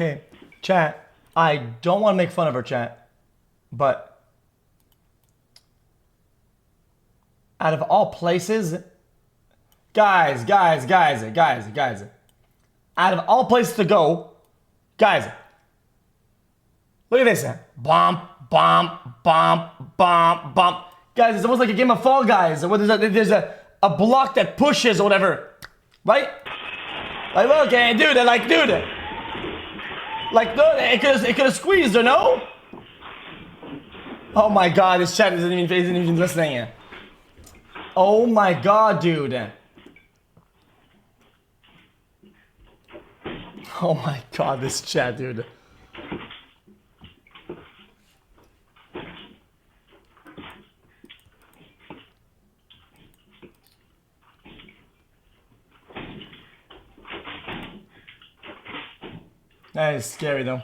Okay, chat. I don't want to make fun of her, chat, but out of all places, guys, out of all places to go, guys, look at this. Bomb, bomb, bomb, bomb, bomb. Guys, it's almost like a game of Fall Guys, where there's a block that pushes or whatever, right? Like, look, dude, it could have squeezed her, no? Oh my god, this chat isn't even listening. Oh my god, dude. Oh my god, this chat, dude. That is scary though.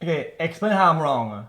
Okay, explain how I'm wrong.